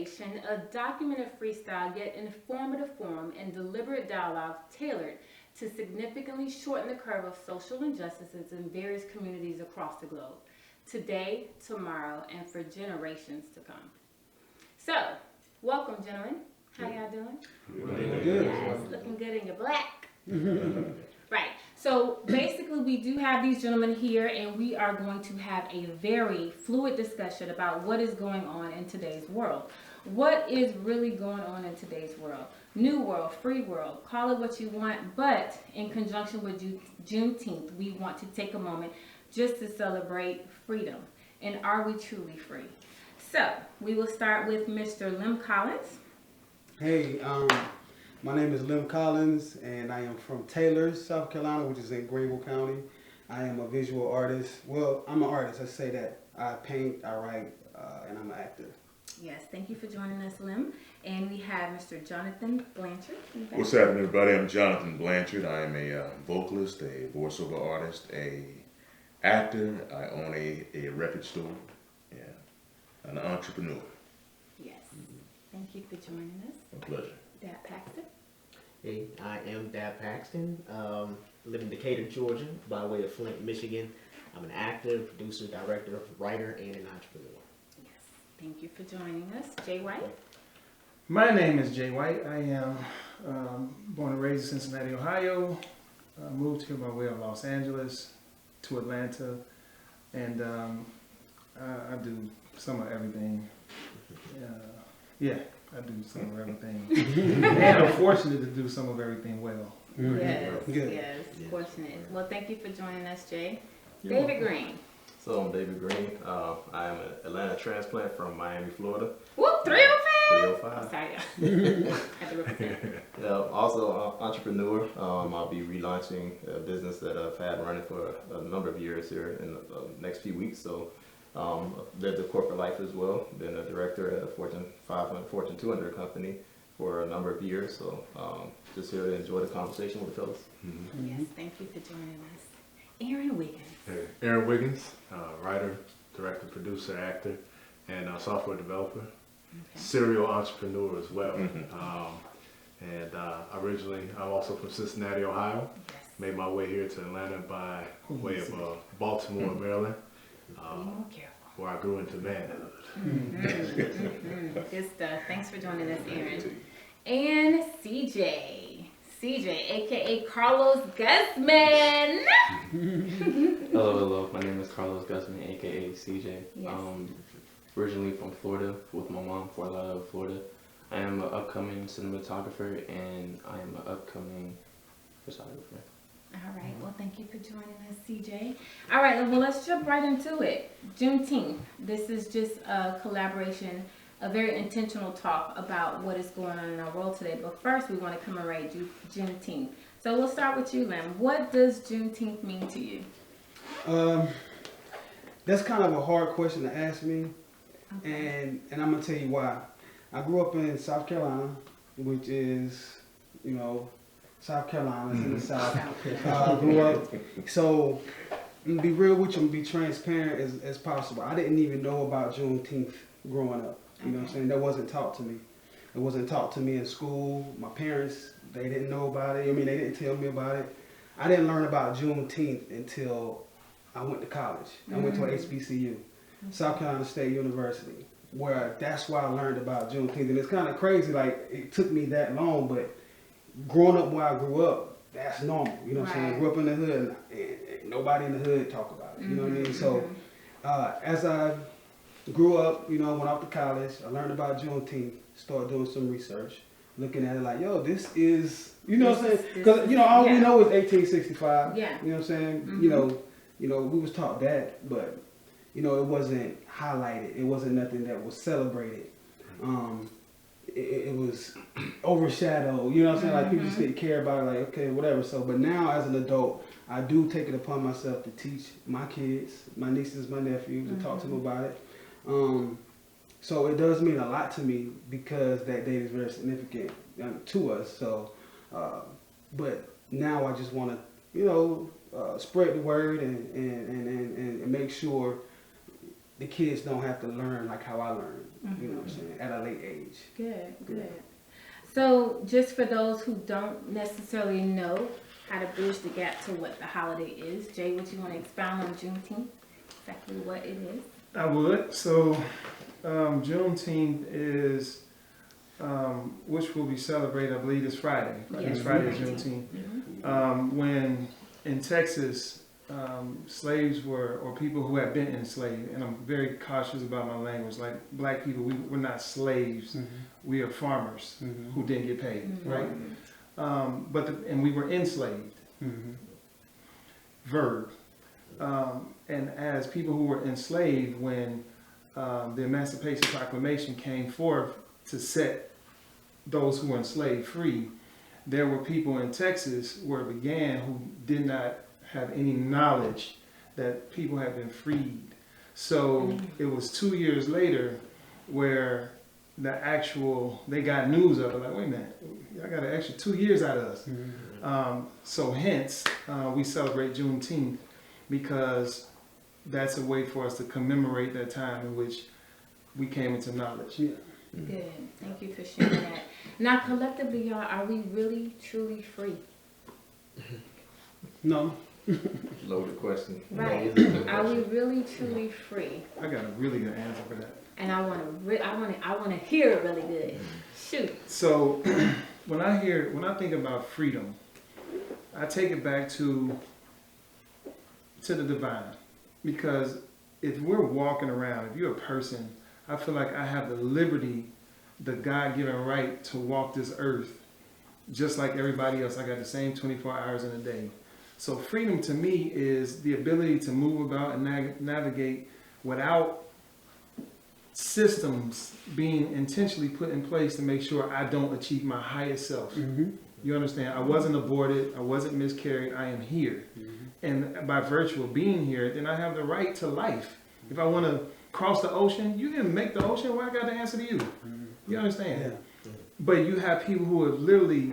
eMANcipation, a documented freestyle yet informative form and deliberate dialogue tailored to significantly shorten the curve of social injustices in various communities across the globe, today, tomorrow, and for generations to come. So, welcome, gentlemen. How y'all doing? Good. Yes, looking good in your black. Right. So basically we do have these gentlemen here, and we are going to have a very fluid discussion about what is going on in today's world. What is really going on in today's world? New world, free world, call it what you want, but in conjunction with Juneteenth, we want to take a moment just to celebrate freedom. And are we truly free? So we will start with Mr. Lim Collins. Hey, my name is Lim Collins, and I am from Taylor, South Carolina, which is in Greenville County. I am a visual artist. Well, I'm an artist, let's say that. I paint, I write, and I'm an actor. Yes, thank you for joining us, Lim. And we have Mr. Jonathan Blanchard. What's happening, everybody? I'm Jonathan Blanchard. I am a vocalist, a voiceover artist, a actor. I own a record store, yeah, an entrepreneur. Yes, thank you for joining us. A pleasure. Dad Paxton. Hey, I am Dad Paxton. Live in Decatur, Georgia, by way of Flint, Michigan. I'm an actor, producer, director, writer, and an entrepreneur. Yes, thank you for joining us. Jay White. My name is Jay White. I am born and raised in Cincinnati, Ohio. Moved here by way of Los Angeles to Atlanta, and I do some of everything. Yeah, I do some of everything, and I'm fortunate to do some of everything well. Yes, Good. yes, fortunate. Well, thank you for joining us, Jay. You're David Green. So I'm David Green. I am an Atlanta transplant from Miami, Florida. Whoop, 305. 305. I'm sorry, y'all. Had to represent. Yeah, also entrepreneur. I'll be relaunching a business that I've had running for a number of years here in the next few weeks. So lived a corporate life as well. Been a director at a Fortune 500, Fortune 200 company for a number of years. So just here to enjoy the conversation with the fellas. Yes, thank you for joining us. Aaron Wiggins. Hey, Aaron Wiggins, writer, director, producer, actor, and software developer. Okay. Serial entrepreneur as well. Mm-hmm. Originally, I'm also from Cincinnati, Ohio. Yes. Made my way here to Atlanta by way of Baltimore, Maryland, Be more careful. where I grew into manhood. Good stuff. Thanks for joining us, Aaron. And CJ. CJ, aka Carlos Guzman. Hello. My name is Carlos Guzman, aka CJ. Yes. Originally from Florida, with my mom, Fort Lauderdale, Florida. I am an upcoming cinematographer, and I am an upcoming photographer. All right. Well, thank you for joining us, CJ. All right. Well, let's jump right into it. Juneteenth. This is just a collaboration, a very intentional talk about what is going on in our world today. But first, we want to commemorate Juneteenth. So we'll start with you, Lim. What does Juneteenth mean to you? That's kind of a hard question to ask me, Okay. and I'm gonna tell you why. I grew up in South Carolina, which is, South Carolina, it's in the South. Grew up, so I'm gonna be real with you, I'm gonna be transparent as possible. I didn't even know about Juneteenth growing up. You know what I'm saying? That wasn't taught to me. It wasn't taught to me in school. My parents, they didn't know about it. I mean, they didn't tell me about it. I didn't learn about Juneteenth until I went to college. I went to HBCU, South Carolina State University, where that's why I learned about Juneteenth. And it's kind of crazy, like, it took me that long, but growing up where I grew up, that's normal. You know what I'm saying? I grew up in the hood, and nobody in the hood talk about it. You know what I mean? So as I grew up, went off to college, I learned about Juneteenth, started doing some research, looking at it like, yo, this is, you know what I'm saying? Because, all we know is 1865. Yeah. You know what I'm saying? We was taught that, but, it wasn't highlighted. It wasn't nothing that was celebrated. It was overshadowed. You know what I'm saying? Like, people just didn't care about it, like, okay, whatever. So, but now as an adult, I do take it upon myself to teach my kids, my nieces, my nephews, to talk to them about it. So it does mean a lot to me because that date is very significant to us. So, but now I just want to, spread the word and make sure the kids don't have to learn like how I learned, you know what I'm saying, at a late age. Good, good. So just for those who don't necessarily know how to bridge the gap to what the holiday is, Jay, would you want to expound on Juneteenth, exactly what it is? I would. So Juneteenth is, which will be celebrated, I believe, this Friday. Yes. This Friday is Juneteenth. When in Texas, slaves were, or people who had been enslaved, and I'm very cautious about my language, like black people, we're not slaves, we are farmers who didn't get paid, right? And we were enslaved, verb. And as people who were enslaved, when the Emancipation Proclamation came forth to set those who were enslaved free, there were people in Texas where it began who did not have any knowledge that people had been freed. So it was 2 years later where they got news of it, like, wait a minute, I got an extra 2 years out of us. So hence, we celebrate Juneteenth, because that's a way for us to commemorate that time in which we came into knowledge. Yeah. Good. Thank you for sharing that. Now, collectively, y'all, are we really, truly free? No. Loaded question. Right. Are we really, truly free? I got a really good answer for that. And I want to hear it really good. Shoot. So when I think about freedom, I take it back to the divine, because if we're walking around, if you're a person, I feel like I have the liberty, the God-given right to walk this earth just like everybody else. I got the same 24 hours in a day. So freedom to me is the ability to move about and navigate without systems being intentionally put in place to make sure I don't achieve my highest self. You understand? I wasn't aborted. I wasn't miscarried. I am here. And by virtue of being here, then I have the right to life. If I want to cross the ocean, you didn't make the ocean. Well, I got to answer to you. You understand? Yeah. But you have people who have literally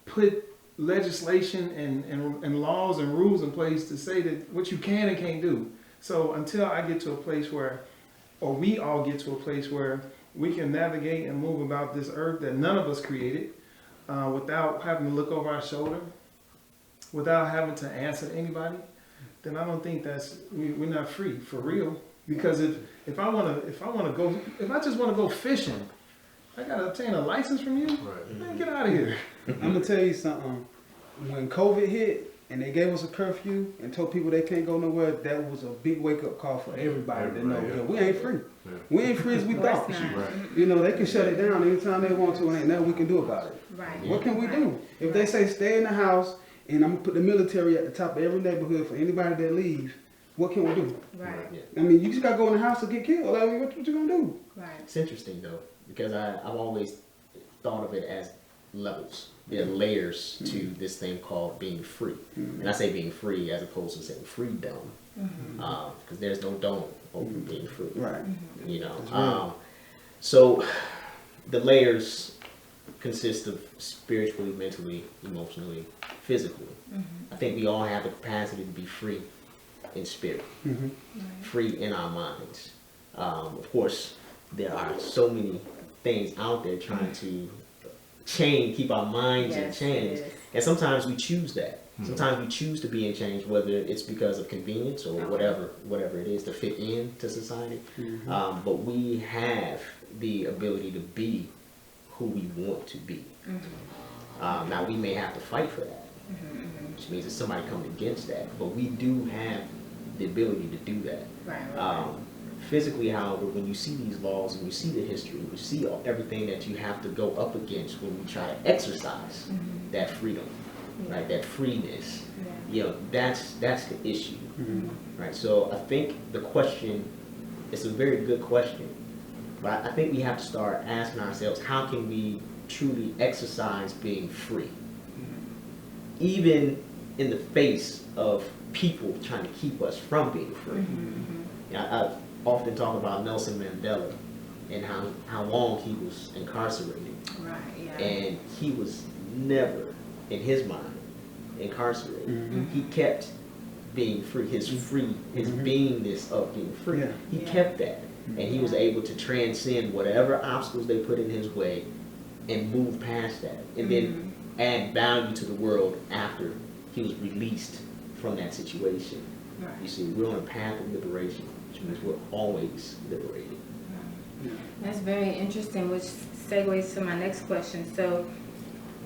put legislation and laws and rules in place to say that what you can and can't do. So until I get to a place where, or we all get to a place where we can navigate and move about this earth that none of us created, without having to look over our shoulder, without having to answer to anybody, then I don't think we're not free for real. Because if I just want to go fishing, I gotta obtain a license from you. Man, get out of here. I'm gonna tell you something. When COVID hit and they gave us a curfew and told people they can't go nowhere, that was a big wake up call for everybody to know, yeah, we ain't free. Yeah. We ain't free as we thought. You know, they can shut it down anytime they want to, and ain't nothing we can do about it. Right. What can we do? If they say stay in the house, and I'm gonna put the military at the top of every neighborhood for anybody that leaves, what can we do? Right. I mean, you just gotta go in the house to get killed. I mean, what you gonna do? Right. It's interesting though, because I've always thought of it as levels. There are layers to this thing called being free. And I say being free as opposed to saying freedom, because there's no dome over being free. Right. You know. So the layers consist of spiritually, mentally, emotionally, physically. I think we all have the capacity to be free in spirit, free in our minds. Of course, there are so many things out there trying to keep our minds in chains, and sometimes we choose that. Sometimes we choose to be in chains, whether it's because of convenience or whatever it is to fit into society. But we have the ability to be who we want to be. Now we may have to fight for that, which means that somebody comes against that, but we do have the ability to do that. Physically, however, when you see these laws and you see the history, you see everything that you have to go up against when you try to exercise that freedom, right? That freeness. You know, that's the issue, right? So I think the question, it's a very good question, but I think we have to start asking ourselves, how can we truly exercise being free? Even in the face of people trying to keep us from being free. I often talk about Nelson Mandela and how long he was incarcerated. And he was never, in his mind, incarcerated. He kept being free, his beingness of being free. Yeah. He Yeah. kept that. And he was able to transcend whatever obstacles they put in his way and move past that. And then add value to the world after he was released from that situation. Right. You see, we're on a path of liberation, which means we're always liberated. That's very interesting, which segues to my next question. So,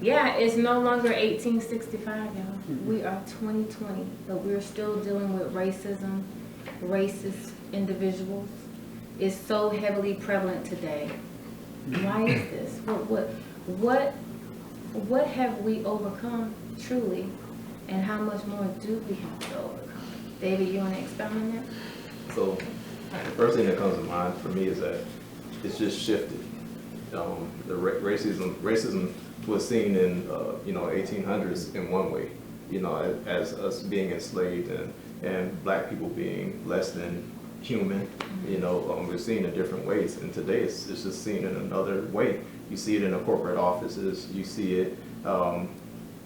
yeah, it's no longer 1865, y'all. We are 2020, but we're still dealing with racism, racist individuals. It's so heavily prevalent today. Why is this? What have we overcome truly, and how much more do we have to overcome? David, you want to expound on that? So the first thing that comes to mind for me is that it's just shifted. The racism was seen in 1800s in one way, as us being enslaved and black people being less than human. We're seen in different ways, and today it's just seen in another way. You see it in the corporate offices, you see it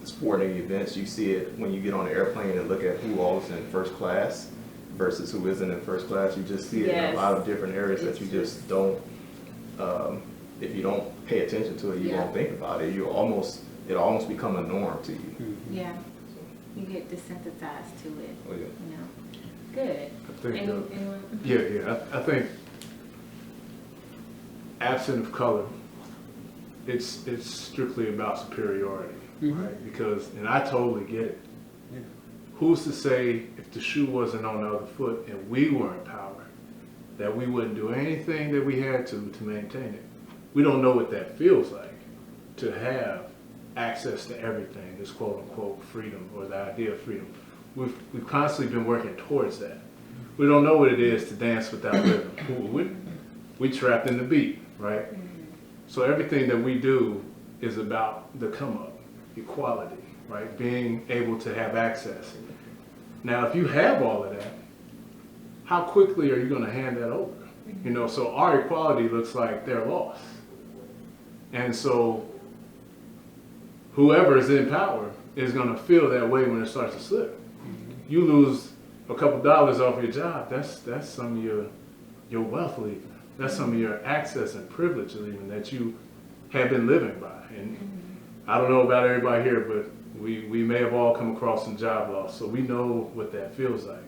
sporting events, you see it when you get on an airplane and look at who all is in first class versus who isn't in first class. You just see it in a lot of different areas that you just don't, if you don't pay attention to it, you won't think about it. It'll almost become a norm to you. Yeah, you get desensitized to it. Oh, yeah. Good. I think, Anyone? yeah. I think absent of color, it's strictly about superiority, right? Because, and I totally get it. Yeah. Who's to say if the shoe wasn't on the other foot and we were in power, that we wouldn't do anything that we had to maintain it? We don't know what that feels like, to have access to everything, this quote unquote freedom, or the idea of freedom. We've constantly been working towards that. We don't know what it is to dance without rhythm. We trapped in the beat, right? So everything that we do is about the come up, equality, right? Being able to have access. Now, if you have all of that, how quickly are you going to hand that over? So our equality looks like they're lost. And so whoever is in power is going to feel that way when it starts to slip. You lose a couple dollars off your job, that's some of your wealth leaving. That's some of your access and privilege leaving that you have been living by. And I don't know about everybody here, but we may have all come across some job loss, so we know what that feels like.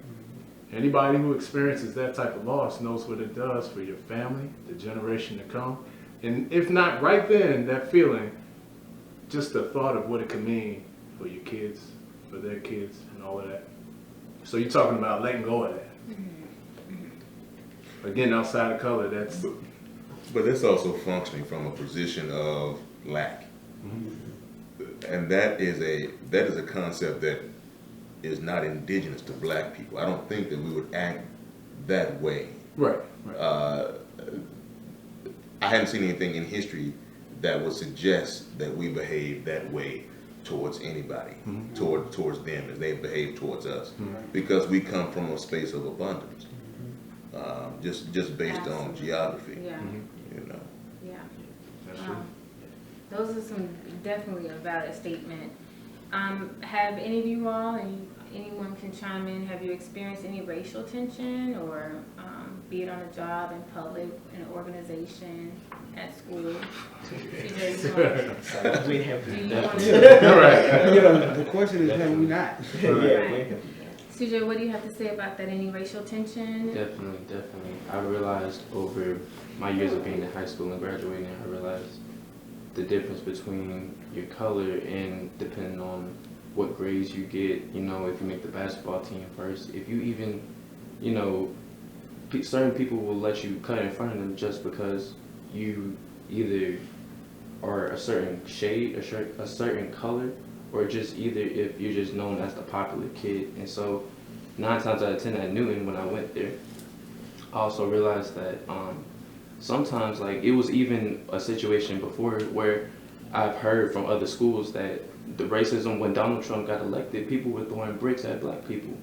Anybody who experiences that type of loss knows what it does for your family, the generation to come. And if not right then, that feeling, just the thought of what it could mean for your kids, for their kids, and all of that. So you're talking about letting go of that. Again, outside of color, that's... But it's also functioning from a position of lack. And that is a concept that is not indigenous to black people. I don't think that we would act that way. Right. I haven't seen anything in history that would suggest that we behave that way towards anybody, towards them as they behave towards us, because we come from a space of abundance, just based on geography. Yeah. Yeah. That's true. Those are some definitely a valid statement. Have any of you all, and anyone can chime in, have you experienced any racial tension, or be it on a job, in public, in an organization, at school? We have The question is, have we not? CJ, what do you have to say about that? Any racial tension? Definitely. I realized over my years of being in high school and graduating, I realized the difference between your color and depending on what grades you get, if you make the basketball team first, if you even, certain people will let you cut in front of them just because you either are a certain shade, a certain color, or just either if you're just known as the popular kid. And so 9 times out of 10 at Newton, when I went there, I also realized that sometimes, like, it was even a situation before where I've heard from other schools that the racism, when Donald Trump got elected, people were throwing bricks at black people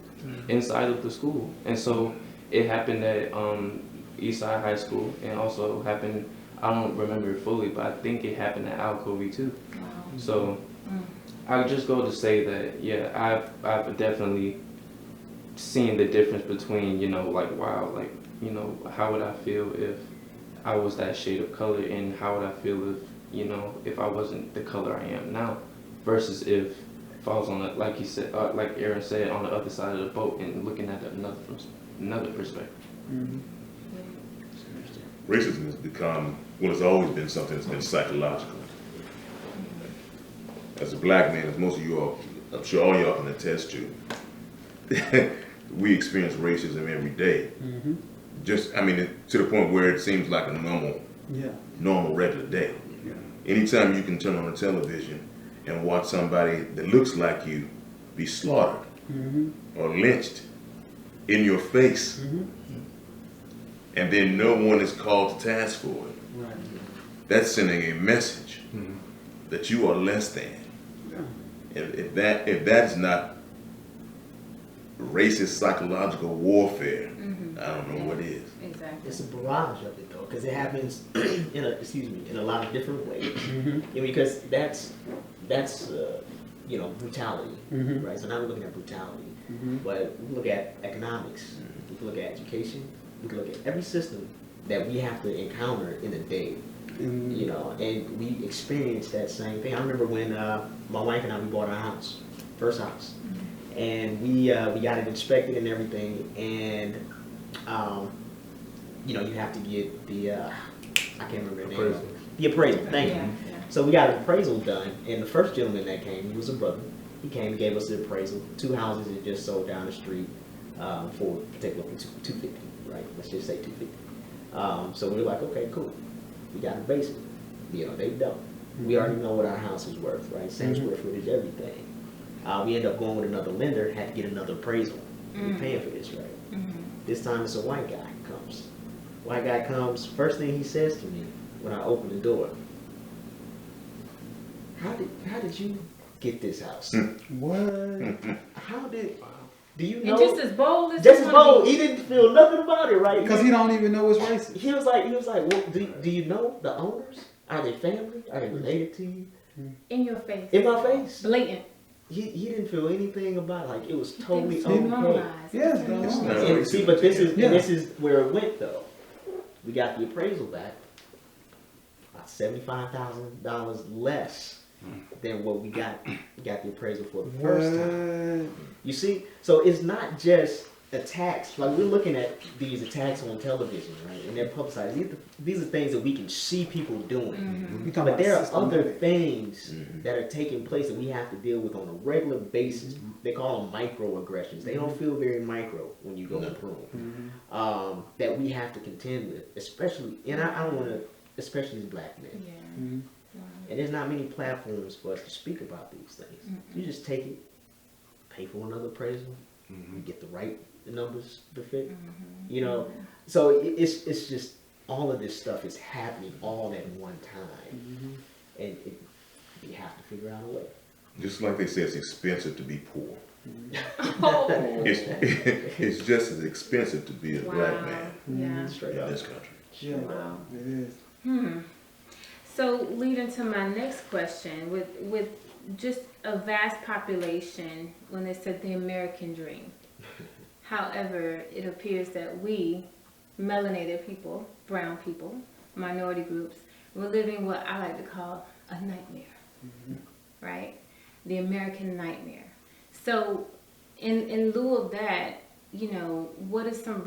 inside of the school. And so it happened at Eastside High School, and also happened, I don't remember it fully, but I think it happened at Alcovey too. Wow. So I would just go to say that, yeah, I've definitely seeing the difference between, you know, like, wow, like, you know, how would I feel if I was that shade of color, and how would I feel if, you know, if I wasn't the color I am now, versus if I was on the, like he said, like Aaron said, on the other side of the boat and looking at it another perspective. Mm-hmm. Racism has become, well, it's always been something that's been psychological. As a black man, as most of you all, I'm sure all y'all can attest to, we experience racism every day. Mm-hmm. Just, I mean, to the point where it seems like a normal, regular day. Yeah. Anytime you can turn on the television and watch somebody that looks like you be slaughtered Mm-hmm. or lynched in your face, Mm-hmm. and then no one is called to task for it, Right. that's sending a message that you are less than. Yeah. If that is not racist psychological warfare, I don't know what is. Exactly. It's a barrage of it though, because it happens in a lot of different ways. Mm-hmm. I mean, because that's you know, brutality, Mhm. right? So now we're looking at brutality, Mm-hmm. but we look at economics, we can look at education, we can look at every system that we have to encounter in a day, you know, and we experience that same thing. I remember when my wife and I, we bought our house, first house, and we got it inspected and everything, and you know, you have to get the I can't remember the name of it. The appraisal. Thank you. Yeah. So we got an appraisal done, and the first gentleman that came, he was a brother. He came and gave us the appraisal. 2 houses that just sold down the street for particularly $250, right? Let's just say $250. So we were like, okay, cool. We got a basement. You know, they don't. We already know what our house is worth, right? Same square footage, everything. We end up going with another lender, had to get another appraisal. We're paying for this, right? This time it's a white guy comes. White guy comes, first thing he says to me when I open the door, how did you get this house? What? How did, do you And know? just as bold as Just as this one bold. be. He didn't feel nothing about it, right? Because he don't even know it's racist. He was like, well, do you know the owners? Are they family? Are they related to you? In your face. In my face. Blatant. He didn't feel anything about it. Like, it was totally So okay. normalized. Yes, It's no. not And see, but this is Yeah. and this is where it went though. We got the appraisal back, about $75,000 less than what we got. We got the appraisal for the first time. You see, so it's not just attacks. Like, we're looking at these attacks on television, right? And they're publicized. These are things that we can see people doing. We talking But about there are systematic. other things that are taking place that we have to deal with on a regular basis. They call them microaggressions. They don't feel very micro when you go through them. That we have to contend with, especially, and I don't want to, especially as black men. Yeah. Mhm. And there's not many platforms for us to speak about these things. You just take it, pay for another appraisal, you get the right numbers to fit. You know, so it's just all of this stuff is happening all at one time, and you have to figure out a way. Just like they say, it's expensive to be poor. Oh. It's just as expensive to be a black man Yeah. Straight in up. this country. Yeah, Wow. it is. So leading to my next question, with just a vast population, when they said the American dream. However, it appears that we, melanated people, brown people, minority groups, we're living what I like to call a nightmare, right? The American nightmare. So in lieu of that, you know, what are some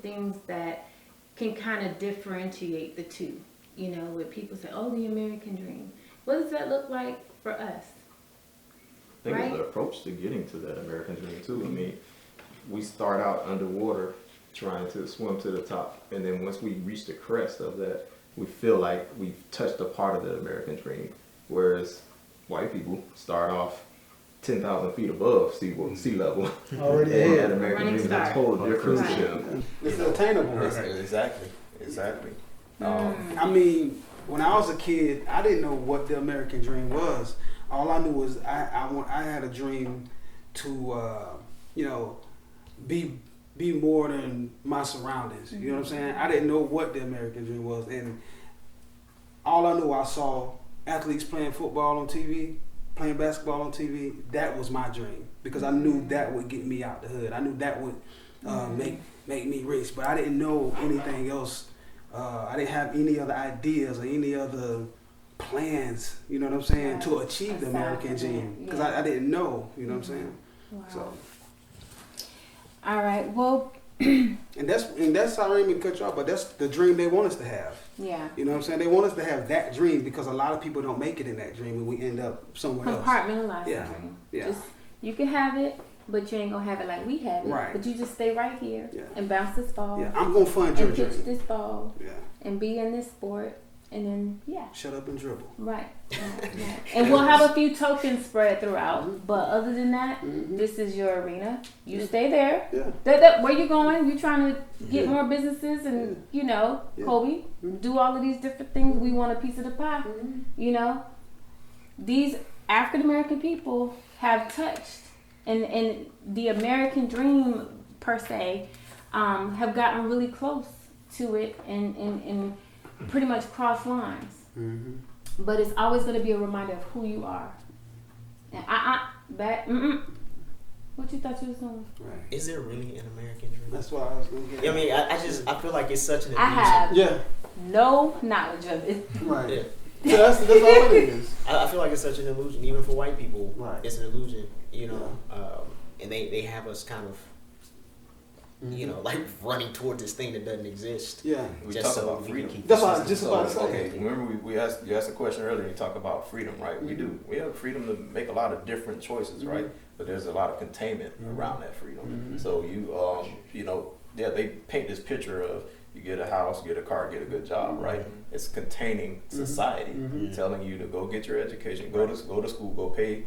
things that can kind of differentiate the two? You know, where people say, oh, the American dream. What does that look like for us? I think Right? it's the approach to getting to that American dream too. I mean, we start out underwater trying to swim to the top, and then once we reach the crest of that, we feel like we've touched a part of the American dream. Whereas white people start off 10,000 feet above sea level. Already And ahead. that American Running dream is a start. total different Right. ship. It's attainable. Exactly. I mean, when I was a kid, I didn't know what the American dream was. All I knew was I had a dream to, you know, be more than my surroundings. You know what I'm saying? I didn't know what the American dream was, and all I knew, I saw athletes playing football on TV, playing basketball on TV, that was my dream because I knew that would get me out the hood. I knew that would make me rich, but I didn't know anything else. I didn't have any other ideas or any other plans, you know what I'm saying, to achieve the American dream because I didn't know, you know what I'm saying. Wow. So. All right. Well. And that's how I didn't even cut you off, but that's the dream they want us to have. Yeah. You know what I'm saying? They want us to have that dream because a lot of people don't make it in that dream and we end up somewhere else. Compartmentalize the Yeah. dream. Yeah. Just, you can have it, but you ain't gonna have it like we have it. Right. But you just stay right here and bounce this ball. Yeah, I'm gonna fund your and pitch dream. this ball. Yeah. And be in this sport, and then shut up and dribble. Right. And we'll have a few tokens spread throughout, but other than that, this is your arena. You stay there. Yeah. Where you going? You trying to get more businesses and you know, Kobe, do all of these different things. We want a piece of the pie. You know, these African American people have touched, and the American dream per se, have gotten really close to it and pretty much cross lines. But it's always going to be a reminder of who you are. And what you thought you was doing? Right. Is there really an American dream? That's why I was gonna get. I mean, I feel like it's such an illusion. I have Yeah. no knowledge of it. Right. Yeah. So that's all it is. I feel like it's such an illusion, even for white people. Right. It's an illusion, you know. And they have us kind of, you know, like running towards this thing that doesn't exist. Yeah. We Just talk so about we can freedom. keep That's the what I was system. just about to say. Okay, remember you asked a question earlier. You talk about freedom, right? We do. We have freedom to make a lot of different choices, right? But there's a lot of containment around that freedom. So you know, they paint this picture of you get a house, get a car, get a good job, right? It's containing society, telling you to go get your education, go to school, go pay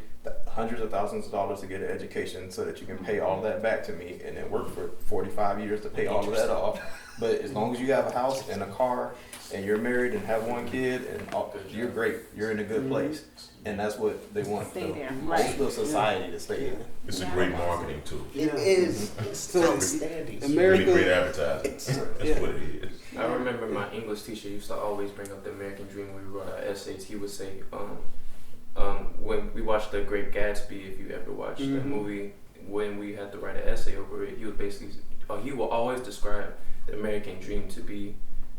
hundreds of thousands of dollars to get an education so that you can pay all that back to me and then work for 45 years to pay all of that off. But as long as you have a house and a car and you're married and have one kid and you're great, you're in a good place. And that's what they want Stay there. most of society to stay in. It's a great marketing tool. It is. It's So, outstanding. Really great America. advertising. That's what it is. I remember my English teacher used to always bring up the American Dream when we wrote our essays. He would say, when we watched The Great Gatsby, if you ever watched that movie, when we had to write an essay over it, he would basically, he will always describe the American Dream to be,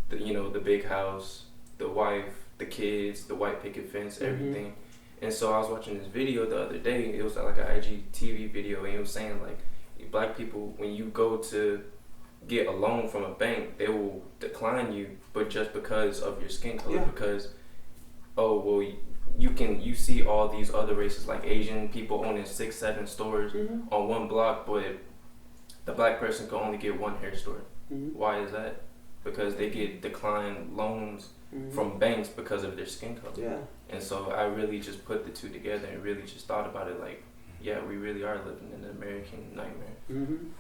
the big house, the wife, the kids, the white picket fence, everything. And so I was watching this video the other day. It was like an IGTV video, and it was saying like, black people, when you go to get a loan from a bank, they will decline you, but just because of your skin color, because you see all these other races like Asian people owning 6-7 stores on one block, but the black person can only get one hair store. Why is that? Because they get declined loans from banks because of their skin color. Yeah. And so I really just put the two together and really just thought about it like, yeah, we really are living in an American nightmare. And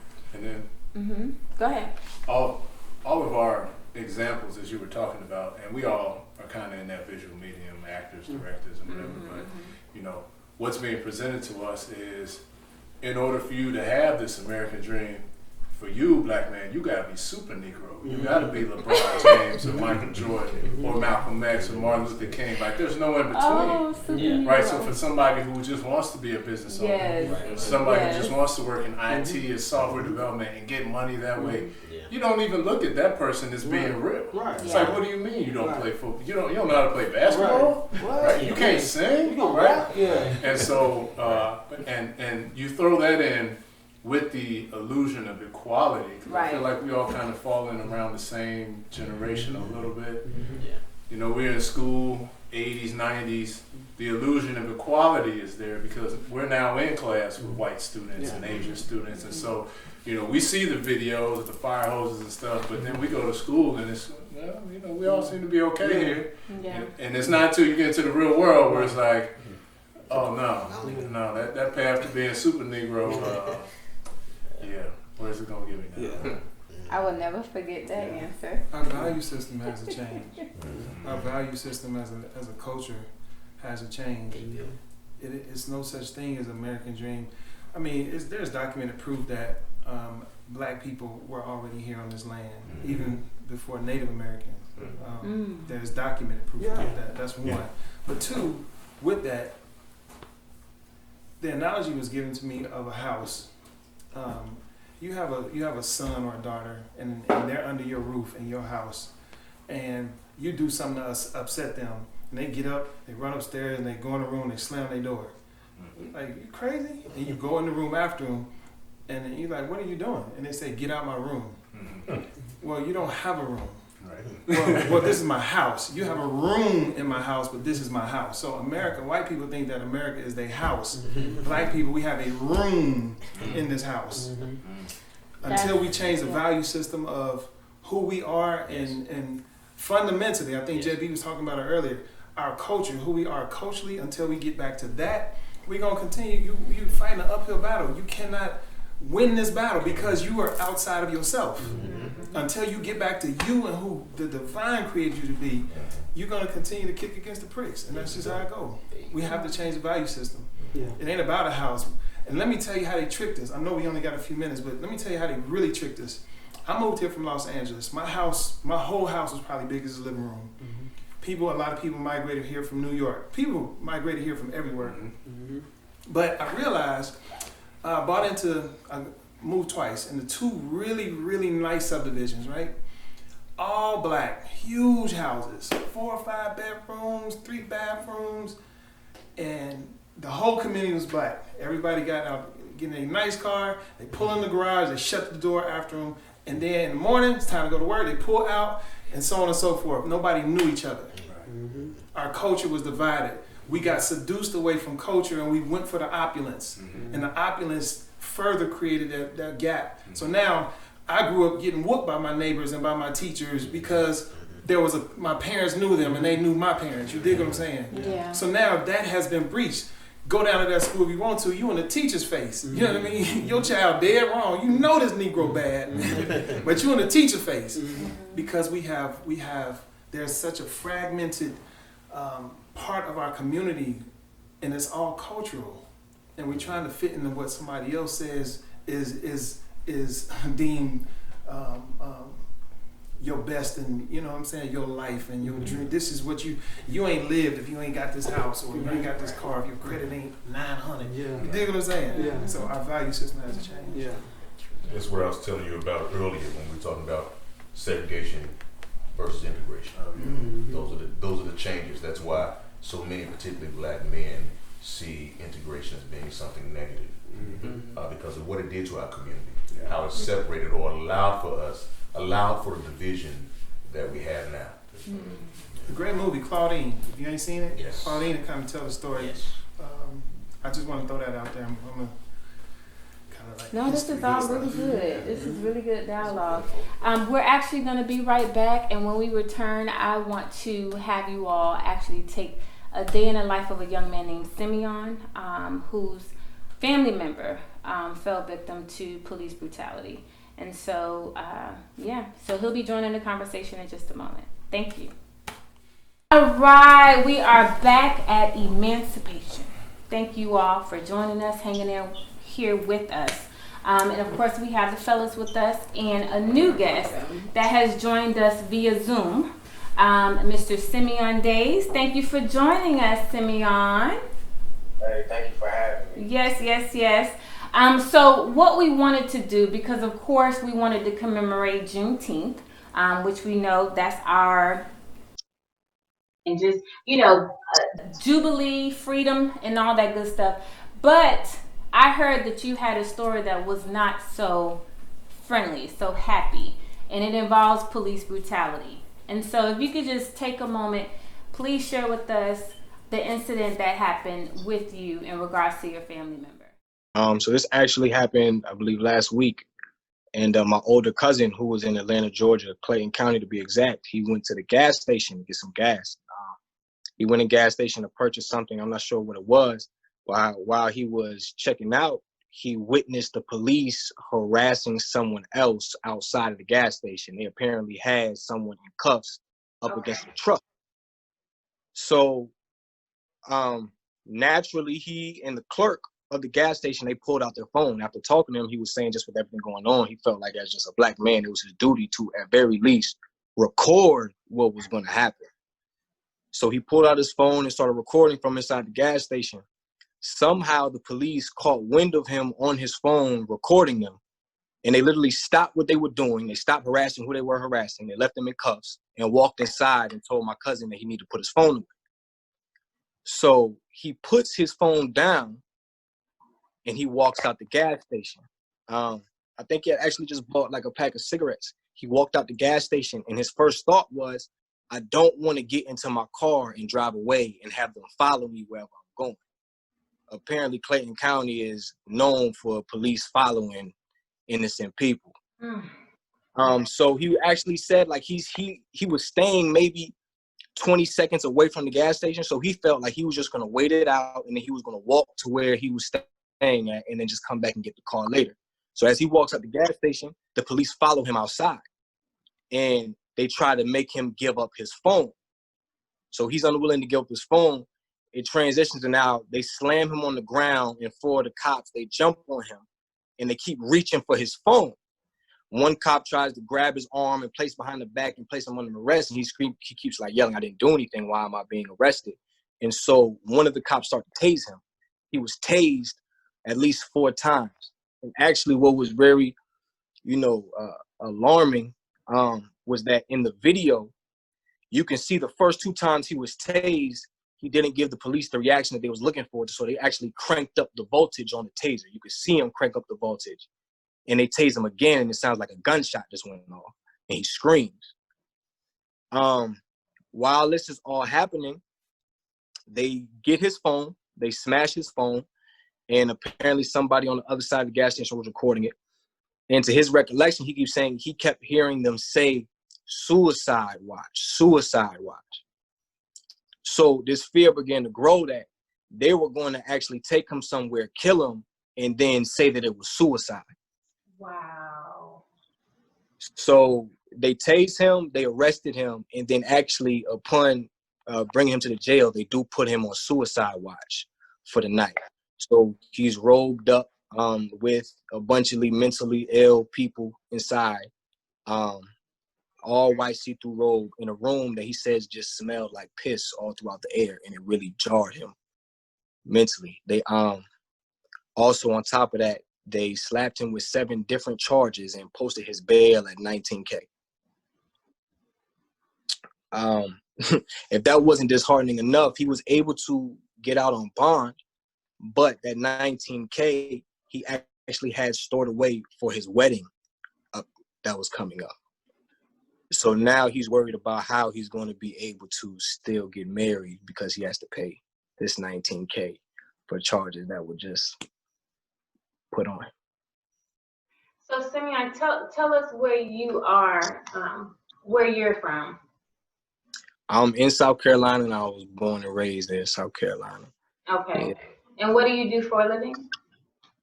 then Go ahead. all of our examples, as you were talking about, and we all are kind of in that visual medium, actors, directors, and whatever, but, you know, what's being presented to us is, in order for you to have this American dream, for you, black man, you gotta be super Negro. You gotta be LeBron James or Michael Jordan or Malcolm X or Martin Luther King. Like, there's no in between. Oh, super Right, so for somebody who just wants to be a business owner, somebody who just wants to work in IT or software development and get money that way, you don't even look at that person as being real. Right. It's like, what do you mean you don't play football? You don't know how to play basketball? Right. You can't sing? You gonna right? rap? Yeah. And so, and you throw that in with the illusion of equality. 'Cause I feel like we all kind of fall in around the same generation a little bit. You know, we're in school, 80s, 90s. The illusion of equality is there because we're now in class with white students and Asian students. And so, you know, we see the videos, the fire hoses and stuff, but then we go to school and it's, well, you know, we all seem to be okay here. And it's not until you get into the real world where it's like, oh no, that path to being super Negro, where's it gonna get me now? I will never forget that answer. Our value system has to change. Our value system as a culture has to change. It's no such thing as American dream. I mean, there's documented proof that black people were already here on this land, even before Native Americans. There's documented proof of that. That's one. But two, with that, the analogy was given to me of a house. You have a son or a daughter, and they're under your roof in your house, and you do something to upset them, and they get up, they run upstairs, and they go in the room, they slam their door. Like, you crazy? And you go in the room after them, and then you're like, what are you doing? And they say, get out my room. Well, you don't have a room. Well, this is my house. You have a room in my house, but this is my house. So America, white people think that America is their house. Black people, we have a room in this house. Until we change the value system of who we are and fundamentally, I think JB was talking about it earlier, our culture, who we are culturally, until we get back to that, we're going to continue. You fighting an uphill battle. You cannot win this battle because you are outside of yourself. Until you get back to you and who the divine created you to be, you're going to continue to kick against the pricks. And that's just how it goes. We have to change the value system. It ain't about a house. And let me tell you how they tricked us. I know we only got a few minutes, but let me tell you how they really tricked us. I moved here from Los Angeles. My whole house was probably big as a living room. A lot of people migrated here from New York. People migrated here from everywhere. But I realized I moved twice into two really, really nice subdivisions, right? All black, huge houses, 4 or 5 bedrooms, 3 bathrooms, and the whole community was black. Everybody got out, getting a nice car, they pull in the garage, they shut the door after them, and then in the morning, it's time to go to work, they pull out, and so on and so forth. Nobody knew each other. Our culture was divided. We got seduced away from culture and we went for the opulence. And the opulence further created that gap. So now I grew up getting whooped by my neighbors and by my teachers because my parents knew them and they knew my parents. You dig what I'm saying? Yeah. So now that has been breached. Go down to that school if you want to, you in the teacher's face. You know what I mean? Your child dead wrong. You know this Negro bad, but you in the teacher's face. Because there's such a fragmented part of our community, and it's all cultural, and we're trying to fit into what somebody else says is deemed your best, and you know what I'm saying, your life and your dream. This is what you ain't lived if you ain't got this house or you ain't got this car, if your credit ain't 900. You dig what I'm saying? So our value system has to change. That's what I was telling you about earlier when we were talking about segregation versus integration. Those are the changes. That's why so many, particularly black men, see integration as being something negative because of what it did to our community, how it separated or allowed for the division that we have now. A great movie, Claudine. If you ain't seen it, Yes. Claudine kind of tell the story. I just want to throw that out there. I'm gonna kind of like. No, this is all really good. This is really good dialogue. We're actually going to be right back, and when we return, I want to have you all actually take a day in the life of a young man named Simeon, whose family member fell victim to police brutality. And so, so he'll be joining the conversation in just a moment. Thank you. All right, we are back at eMANcipation. Thank you all for joining us, hanging in here with us. And of course, we have the fellas with us and a new guest that has joined us via Zoom, Mr. Simeon Days. Thank you for joining us, Simeon. Hey, thank you for having me. Yes. So what we wanted to do, because of course we wanted to commemorate Juneteenth, which we know that's our, and just, Jubilee, freedom, and all that good stuff. But I heard that you had a story that was not so friendly, so happy, and it involves police brutality. And so if you could just take a moment, please share with us the incident that happened with you in regards to your family member. So this actually happened, I believe, last week. And my older cousin, who was in Atlanta, Georgia, Clayton County to be exact, he went to the gas station to get some gas. He went in the gas station to purchase something. I'm not sure what it was. While he was checking out, he witnessed the police harassing someone else outside of the gas station. They apparently had someone in cuffs up against the truck. So naturally, he and the clerk of the gas station, they pulled out their phone. After talking to him, he was saying just with everything going on, he felt like as just a black man, it was his duty to, at very least, record what was going to happen. So he pulled out his phone and started recording from inside the gas station. Somehow the police caught wind of him on his phone recording them, and they literally stopped what they were doing. They stopped harassing who they were harassing. They left him in cuffs and walked inside and told my cousin that he needed to put his phone away. So he puts his phone down and he walks out the gas station. I think he had actually just bought like a pack of cigarettes. He walked out the gas station and his first thought was, I don't want to get into my car and drive away and have them follow me wherever I'm going. Apparently Clayton County is known for police following innocent people. So he actually said like he was staying maybe 20 seconds away from the gas station. So he felt like he was just going to wait it out and then he was going to walk to where he was staying at and then just come back and get the car later. So as he walks up the gas station, the police follow him outside and they try to make him give up his phone. So he's unwilling to give up his phone. It transitions to now they slam him on the ground and four of the cops, they jump on him and they keep reaching for his phone. One cop tries to grab his arm and place behind the back and place him under arrest. And he keeps like yelling, I didn't do anything. Why am I being arrested? And so one of the cops started to tase him. He was tased at least 4 times. And actually what was very, alarming was that in the video, you can see the first 2 times he was tased, he didn't give the police the reaction that they was looking for. So they actually cranked up the voltage on the taser. You could see him crank up the voltage. And they tase him again, and it sounds like a gunshot just went off. And he screams. While this is all happening, they get his phone, they smash his phone, and apparently somebody on the other side of the gas station was recording it. And to his recollection, he keeps saying he kept hearing them say, suicide watch, suicide watch. So this fear began to grow that they were going to actually take him somewhere, kill him, and then say that it was suicide. Wow. So they tased him, they arrested him, and then actually upon bringing him to the jail, they do put him on suicide watch for the night. So he's robed up with a bunch of mentally ill people inside, all white see-through robe in a room that he says just smelled like piss all throughout the air, and it really jarred him mentally. They also on top of that, they slapped him with 7 different charges and posted his bail at $19K. If that wasn't disheartening enough, he was able to get out on bond, but that $19K he actually had stored away for his wedding that was coming up. So now he's worried about how he's going to be able to still get married because he has to pay this $19K for charges that were just put on. So Simeon, tell us where you are, where you're from. I'm in South Carolina and I was born and raised in South Carolina. Okay. Yeah. And what do you do for a living?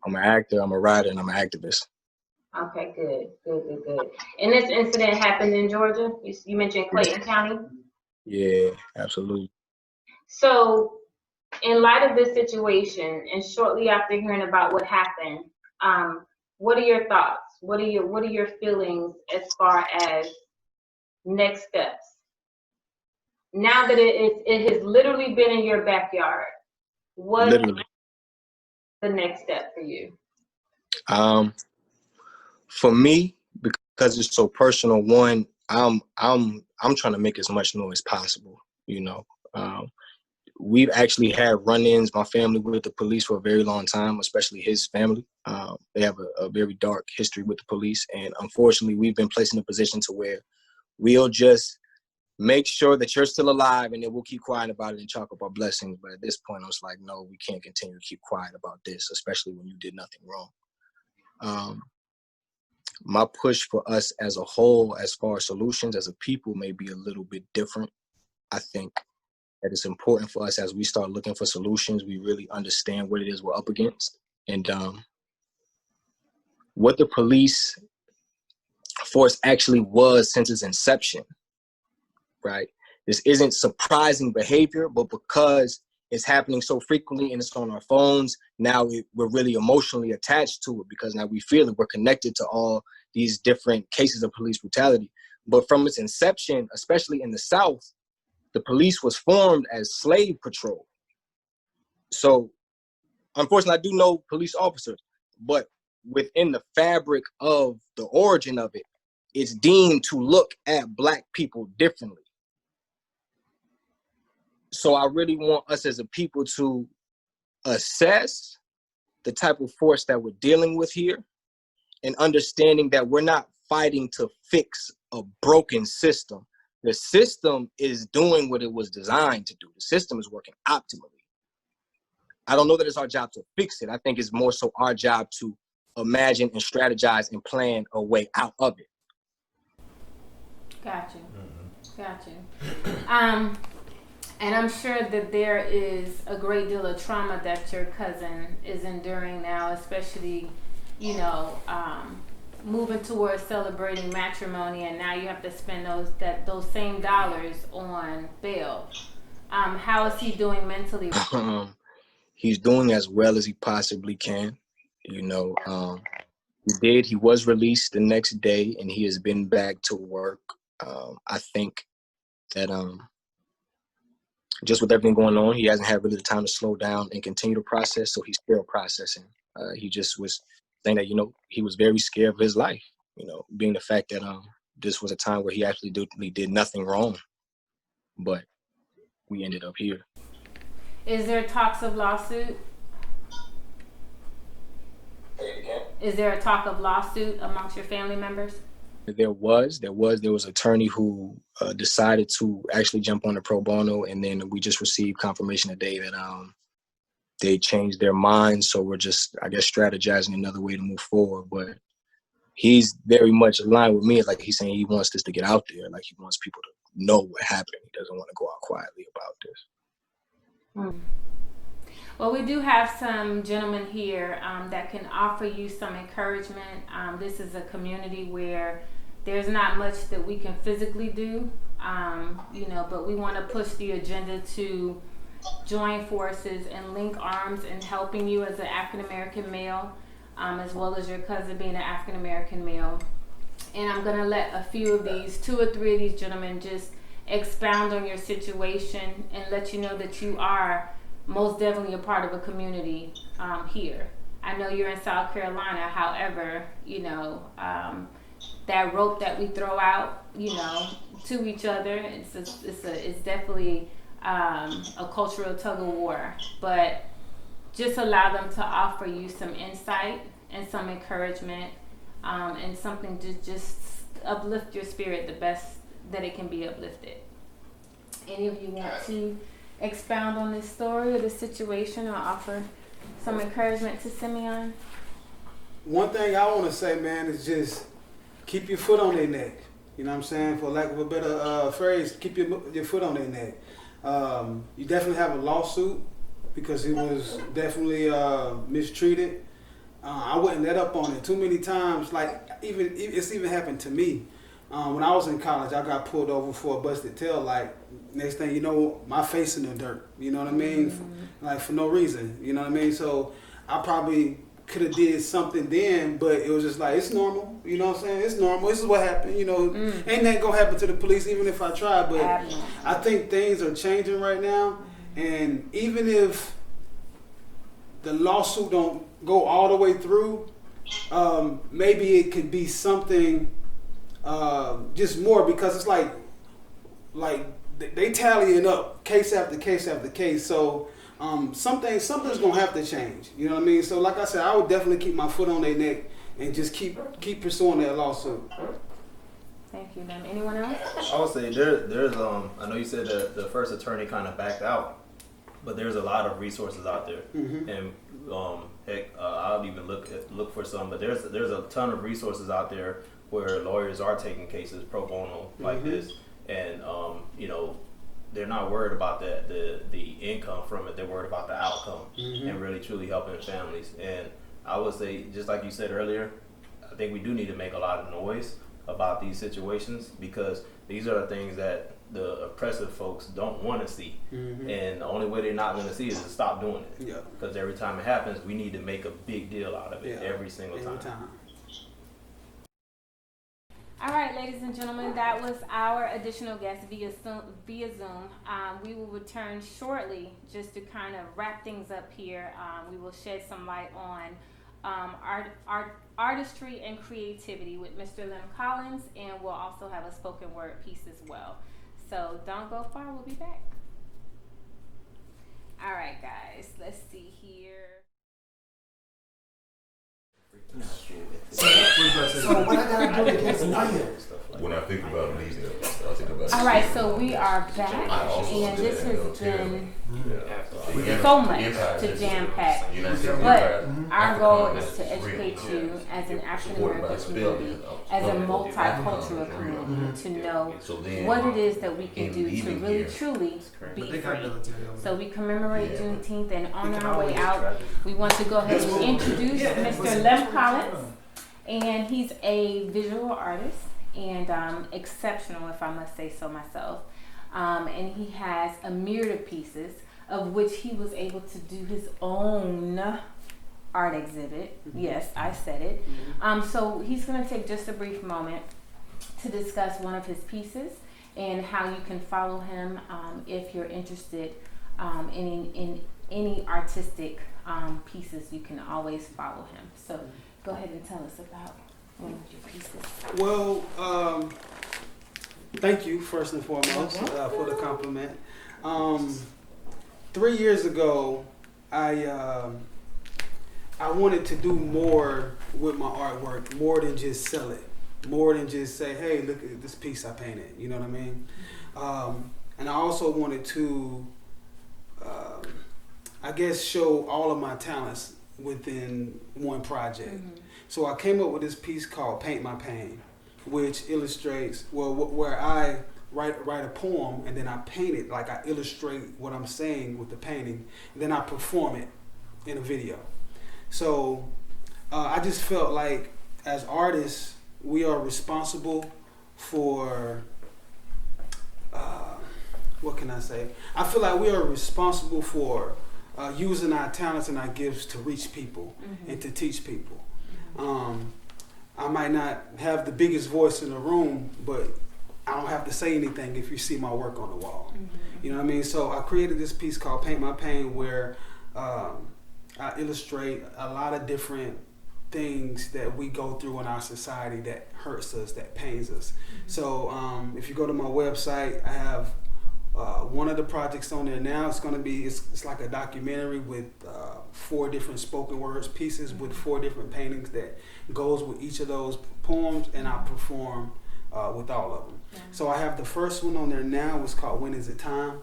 I'm an actor, I'm a writer, and I'm an activist. Okay, good. And this incident happened in Georgia? You mentioned Clayton County? Yeah, absolutely. So in light of this situation and shortly after hearing about what happened, what are your thoughts? What are your feelings as far as next steps? Now that it has literally been in your backyard, what is the next step for you? For me, because it's so personal, one, I'm trying to make as much noise possible, We've actually had run-ins, my family, with the police for a very long time, especially his family. They have a very dark history with the police. And unfortunately, we've been placed in a position to where we'll just make sure that you're still alive and then we'll keep quiet about it and chalk up our blessings. But at this point, I was like, no, we can't continue to keep quiet about this, especially when you did nothing wrong. My push for us as a whole, as far as solutions as a people, may be a little bit different. I think that it's important for us as we start looking for solutions, we really understand what it is we're up against. And what the police force actually was since its inception, right? This isn't surprising behavior, but because it's happening so frequently and it's on our phones, now we're really emotionally attached to it because now we feel it. We're connected to all these different cases of police brutality. But from its inception, especially in the South, the police was formed as slave patrol. So unfortunately, I do know police officers, but within the fabric of the origin of it, it's deemed to look at Black people differently. So I really want us as a people to assess the type of force that we're dealing with here, and understanding that we're not fighting to fix a broken system. The system is doing what it was designed to do. The system is working optimally. I don't know that it's our job to fix it. I think it's more so our job to imagine and strategize and plan a way out of it. Got you. Got you. And I'm sure that there is a great deal of trauma that your cousin is enduring now, especially, you know, moving towards celebrating matrimony, and now you have to spend those same dollars on bail. How is he doing mentally? He's doing as well as he possibly can. You know, he was released the next day, and he has been back to work. I think that just with everything going on, he hasn't had really the time to slow down and continue to process, so he's still processing. He just was saying that, you know, he was very scared of his life, you know, being the fact that this was a time where he actually did nothing wrong, but we ended up here. Is there talks of lawsuit? Is there a talk of lawsuit amongst your family members? There was an attorney who decided to actually jump on the pro bono, and then we just received confirmation today that they changed their minds. So we're just, I guess, strategizing another way to move forward. But he's very much aligned with me. Like, he's saying he wants this to get out there. Like, he wants people to know what happened. He doesn't want to go out quietly about this. Well, we do have some gentlemen here that can offer you some encouragement. This is a community where there's not much that we can physically do, you know, but we want to push the agenda to join forces and link arms in helping you as an African-American male, as well as your cousin being an African-American male. And I'm going to let a few of these, 2 or 3 of these gentlemen, just expound on your situation and let you know that you are most definitely a part of a community here. I know you're in South Carolina, however, you know, that rope that we throw out, you know, to each other, it's definitely a cultural tug of war. But just allow them to offer you some insight and some encouragement, and something to just uplift your spirit the best that it can be uplifted. Any of you want to expound on this story or this situation, or offer some encouragement to Simeon? One thing I want to say, man, is just keep your foot on their neck. You know what I'm saying? For lack of a better phrase, keep your foot on their neck. You definitely have a lawsuit because he was definitely mistreated. I wouldn't let up on it too many times. Like, it's even happened to me. When I was in college, I got pulled over for a busted tail light. Next thing you know, my face in the dirt. You know what I mean? Like, for no reason. You know what I mean? So I probably could have did something then, but it was just like, it's normal. You know what I'm saying? It's normal. This is what happened. You know, ain't nothing gonna happen to the police even if I try. But I think things are changing right now. And even if the lawsuit don't go all the way through, maybe it could be something just more, because it's like they tallying up case after case after case. So something's gonna have to change. You know what I mean? So like I said, I would definitely keep my foot on their neck and just keep pursuing that lawsuit. Thank you, ma'am. Anyone else? I would say there's I know you said that the first attorney kind of backed out, but there's a lot of resources out there, and heck, I'll even look for some. But there's a ton of resources out there where lawyers are taking cases pro bono like this, and you know, they're not worried about the income from it. They're worried about the outcome and really truly helping families. And I would say, just like you said earlier, I think we do need to make a lot of noise about these situations, because these are the things that the oppressive folks don't want to see. And the only way they're not going to see is to stop doing it. Because every time it happens, we need to make a big deal out of it every single time. All right, ladies and gentlemen, that was our additional guest via Zoom. We will return shortly just to kind of wrap things up here. We will shed some light on artistry and creativity with Mr. Lim Collins, and we'll also have a spoken word piece as well. So don't go far, we'll be back. All right, guys, let's see here. So what I gotta do against Naya? When I think about leaving, I think about. All right, so we are back, and this has been so much to jam pack. But our goal is to educate you as an African American community, as a multicultural community, to know what it is that we can do to really truly be free. So we commemorate Juneteenth, and on our way out, we want to go ahead and introduce Mr. Lim Collins. And he's a visual artist and exceptional, if I must say so myself. And he has a myriad of pieces, of which he was able to do his own art exhibit. Yes, I said it. So he's going to take just a brief moment to discuss one of his pieces and how you can follow him if you're interested in any artistic pieces. You can always follow him. So go ahead and tell us about one of your pieces. Well, thank you first and foremost for the compliment. 3 years ago, I wanted to do more with my artwork, more than just sell it, more than just say, hey, look at this piece I painted, you know what I mean? And I also wanted to, I guess, show all of my talents within one project. So I came up with this piece called Paint My Pain, which illustrates, well, where I write a poem and then I paint it, like I illustrate what I'm saying with the painting, and then I perform it in a video. So I just felt like as artists, we are responsible for, what can I say? I feel like we are responsible for using our talents and our gifts to reach people and to teach people. I might not have the biggest voice in the room, but I don't have to say anything if you see my work on the wall. You know what I mean? So I created this piece called Paint My Pain, where I illustrate a lot of different things that we go through in our society that hurts us, that pains us. So if you go to my website, I have one of the projects on there now. It's going to be, it's like a documentary with 4 different spoken words pieces with 4 different paintings that goes with each of those poems, and I perform with all of them. So I have the first one on there now. It's called When Is It Time?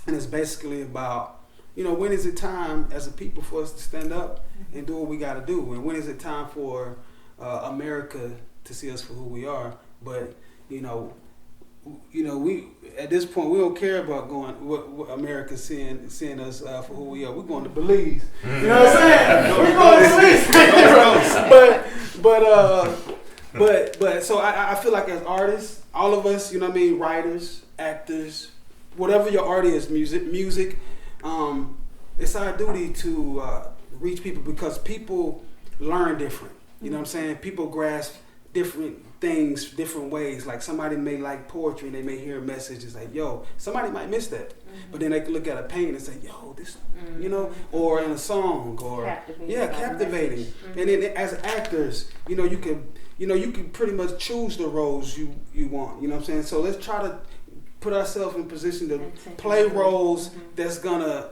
And it's basically about, you know, when is it time as a people for us to stand up and do what we got to do? And when is it time for America to see us for who we are? But, you know, we at this point we don't care about going what America's seeing us for who we are. We're going to Belize. You know what I'm saying? We're going to Belize. But so I feel like as artists, all of us, you know what I mean, writers, actors, whatever your art is, music, it's our duty to reach people, because people learn different. You know what I'm saying? People grasp different things different ways. Like somebody may like poetry and they may hear a message and say, yo, somebody might miss that. But then they can look at a painting and say, yo, this, you know, or in a song, or captivating. And then as actors, you know, you can pretty much choose the roles you want. You know what I'm saying? So let's try to put ourselves in position to play roles that's gonna,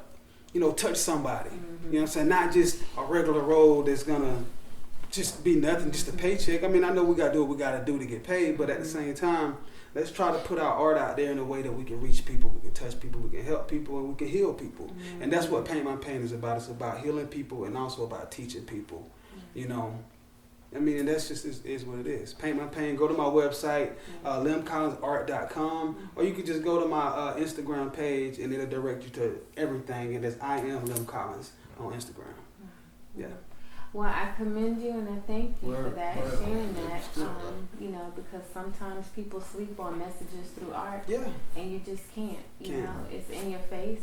you know, touch somebody. You know what I'm saying? Not just a regular role that's gonna just be nothing, just a paycheck. I mean, I know we gotta do what we gotta do to get paid, but at the same time, let's try to put our art out there in a way that we can reach people, we can touch people, we can help people, and we can heal people. And that's what Paint My Pain is about. It's about healing people and also about teaching people. You know, I mean, and that's just is what it is. Paint My Pain. Go to my website, limcollinsart.com, or you can just go to my Instagram page, and it'll direct you to everything. And it's I am Lim Collins on Instagram. Yeah. Well, I commend you and I thank you for that, sharing that. You know, because sometimes people sleep on messages through art, and you just can't. You know, it's in your face.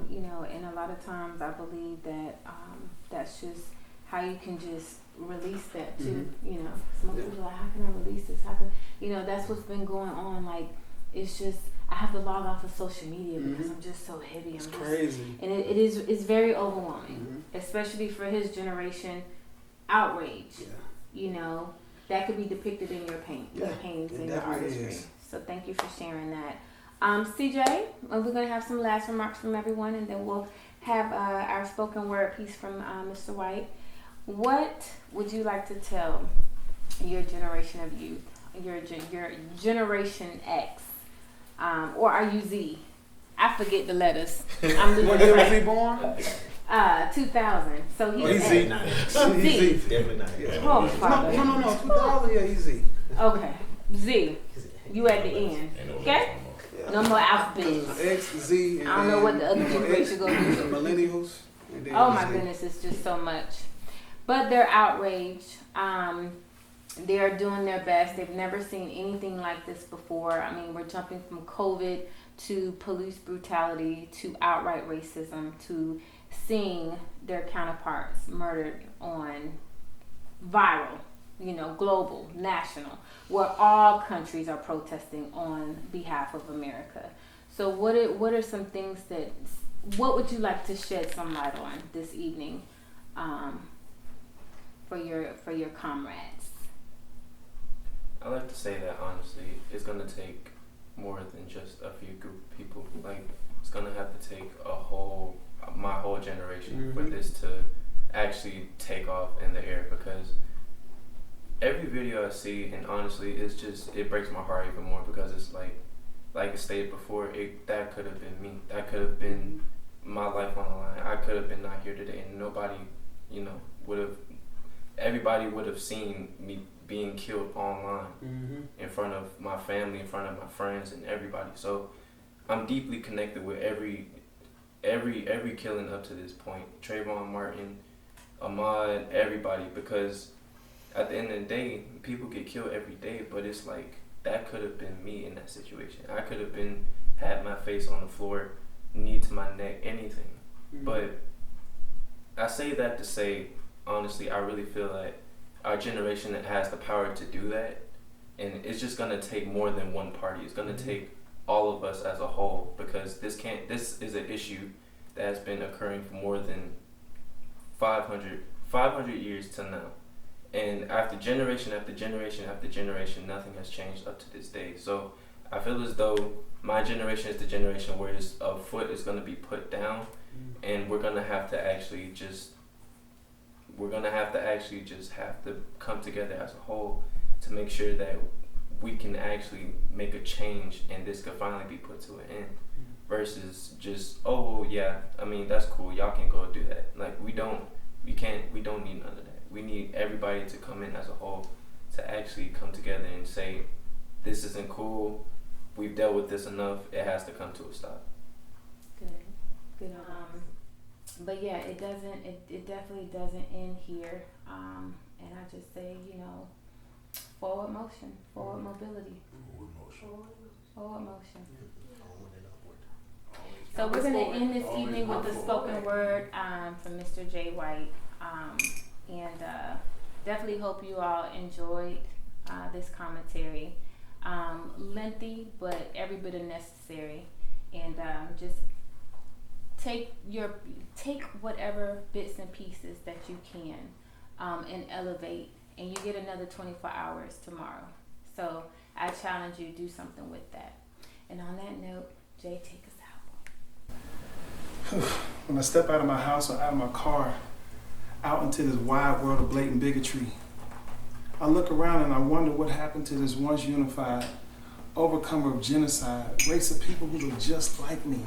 You know, and a lot of times I believe that that's just how you can just release that too. You know, some people are like, how can I release this? How can, you know, that's what's been going on. Like, it's just, I have to log off of social media because I'm just so heavy. It's crazy. And it's very overwhelming, especially for his generation. Outrage, you know, that could be depicted in your paintings and your artistry. So thank you for sharing that. CJ, we're going to have some last remarks from everyone, and then we'll have our spoken word piece from Mr. White. What would you like to tell your generation of youth, your Generation X, or are you Z? I forget the letters. I'm When was he born? 2000. So he's Z. Z. Definitely not. Oh, Father. No. 2000, yeah, he's Z. Okay. Z. You at the end. Okay? No more alphabets. X, Z. And I don't know what the other generation going to do. Millennials. Oh my goodness, it's just so much. But they're outraged. They are doing their best. They've never seen anything like this before. I mean, we're jumping from COVID to police brutality to outright racism to seeing their counterparts murdered on viral, you know, global, national, where all countries are protesting on behalf of America. So what are some things what would you like to shed some light on this evening for your comrades? I like to say that honestly, it's gonna take more than just a few group of people. Like, it's gonna have to take my whole generation for this to actually take off in the air, because every video I see, and honestly, it breaks my heart even more, because it's like I stated before, that could have been me. That could have been my life on the line. I could have been not here today, and nobody, you know, everybody would have seen me being killed online in front of my family, in front of my friends, and everybody. So I'm deeply connected with every killing up to this point. Trayvon Martin, Ahmaud, everybody, because at the end of the day, people get killed every day, but it's like, that could have been me in that situation. I could have had my face on the floor, knee to my neck, anything. But I say that to say, honestly, I really feel like our generation has the power to do that, and it's just gonna take more than one party. It's gonna take all of us as a whole, because this is an issue that has been occurring for more than 500 years to now. And after generation after generation after generation, nothing has changed up to this day. So I feel as though my generation is the generation where a foot is going to be put down, and we're going to have to actually just have to come together as a whole to make sure that we can actually make a change, and this could finally be put to an end, versus just, oh well, yeah, I mean, that's cool, y'all can go do that. Like, we don't need none of that. We need everybody to come in as a whole to actually come together and say, this isn't cool, we've dealt with this enough, it has to come to a stop. Good. But yeah, it definitely doesn't end here. And I just say, you know, forward motion, forward mobility. Forward motion. So we're going to end this evening with a spoken word from Mr. J. White. And definitely hope you all enjoyed this commentary. Lengthy, but every bit of necessary. And just take whatever bits and pieces that you can and elevate. And you get another 24 hours tomorrow. So I challenge you to do something with that. And on that note, Jay, take us out. When I step out of my house or out of my car, out into this wide world of blatant bigotry, I look around and I wonder what happened to this once unified overcomer of genocide, race of people who look just like me.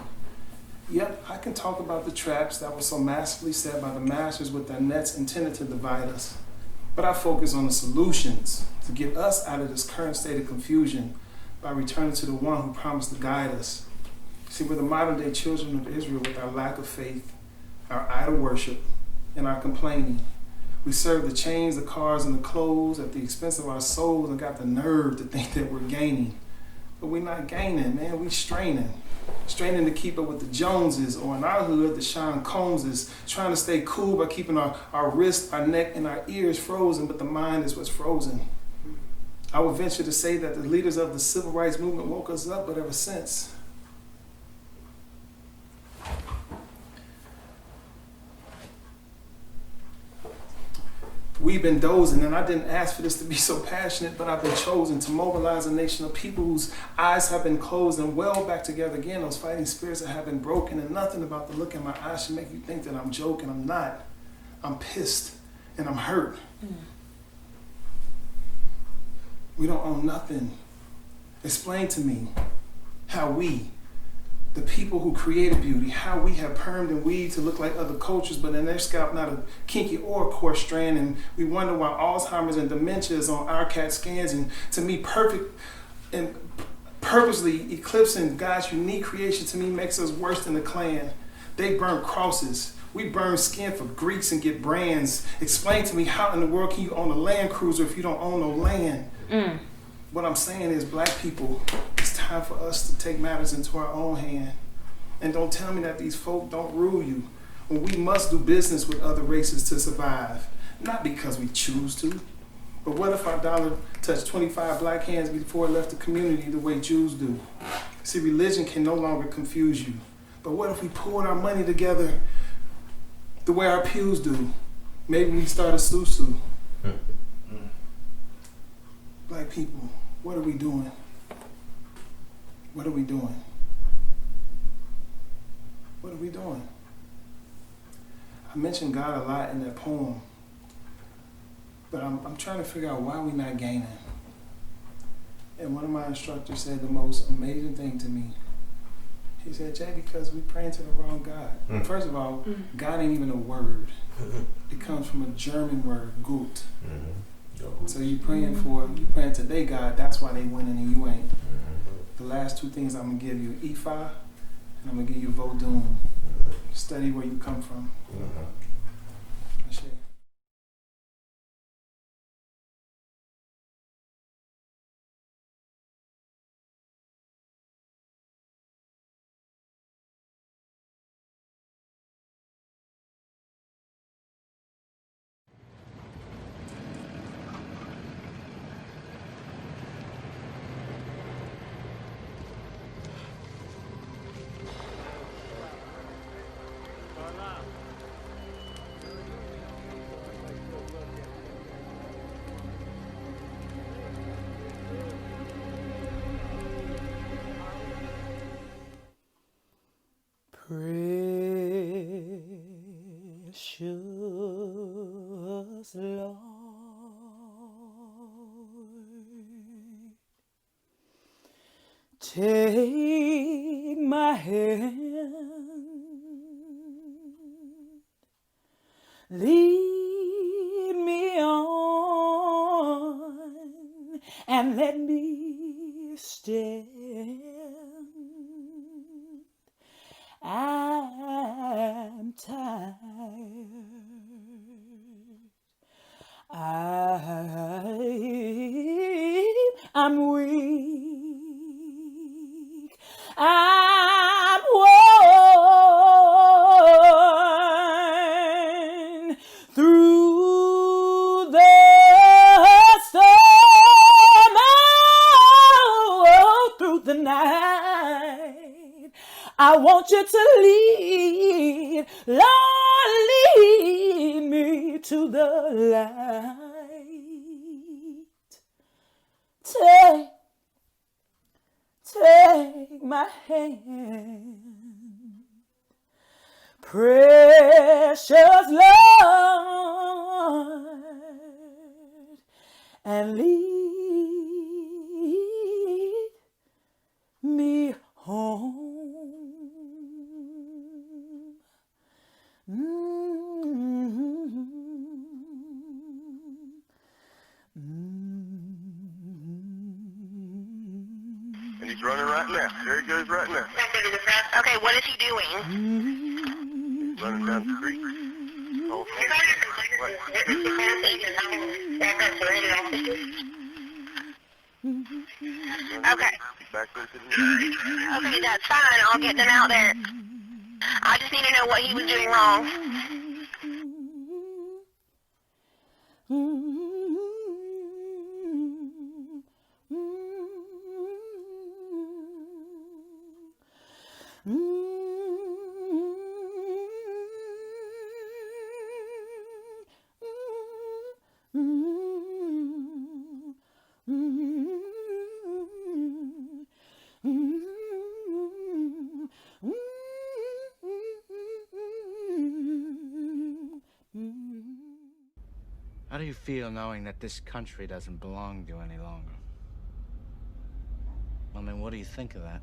Yep, I can talk about the traps that were so masterfully set by the masters with their nets intended to divide us. But I focus on the solutions to get us out of this current state of confusion by returning to the one who promised to guide us. See, we're the modern day children of Israel with our lack of faith, our idol worship, and our complaining. We serve the chains, the cars, and the clothes at the expense of our souls and got the nerve to think that we're gaining. But we're not gaining, man, we're straining. straining to keep up with the Joneses, or in our hood, the Sean Combses, trying to stay cool by keeping our wrists, our neck, and our ears frozen, but the mind is what's frozen. I would venture to say that the leaders of the civil rights movement woke us up, but ever since, we've been dozing, and I didn't ask for this to be so passionate, but I've been chosen to mobilize a nation of people whose eyes have been closed and well back together again, those fighting spirits that have been broken, and nothing about the look in my eyes should make you think that I'm joking. I'm not. I'm pissed, and I'm hurt. We don't own nothing. Explain to me how we, the people who created beauty, how we have permed and weaved to look like other cultures, but in their scalp not a kinky or a coarse strand, and we wonder why Alzheimer's and dementia is on our CAT scans, and to me perfect and purposely eclipsing God's unique creation to me makes us worse than the Klan. They burn crosses. We burn skin for Greeks and get brands. Explain to me how in the world can you own a Land Cruiser if you don't own no land? What I'm saying is, black people, it's time for us to take matters into our own hand. And don't tell me that these folk don't rule you, when we must do business with other races to survive. Not because we choose to, but what if our dollar touched 25 black hands before it left the community the way Jews do? See, religion can no longer confuse you. But what if we poured our money together the way our pews do? Maybe we start a susu. Black people, what are we doing? What are we doing? What are we doing? I mentioned God a lot in that poem, but I'm trying to figure out why we're not gaining. And one of my instructors said the most amazing thing to me. He said, Jay, because we praying to the wrong God. First of all, God ain't even a word. It comes from a German word, Gut. So you praying today, God, that's why they winning and you ain't. The last two things I'm going to give you, Ifa, and I'm going to give you Vodun. Study where you come from. Precious Lord, take my hand, lead me on, and let me stand. I'm tired. I'm weak. I'm worn through the storm, through the night. I want you to lead, Lord, lead me to the light. Take my hand, precious Lord, and lead me home. And he's running right now. There he goes right now. Okay, what is he doing? He's running down the street. Oh, okay. Back into the Okay, that's fine. I'll get them out there. I just need to know what he was doing wrong. How do you feel knowing that this country doesn't belong to you any longer? I mean, what do you think of that?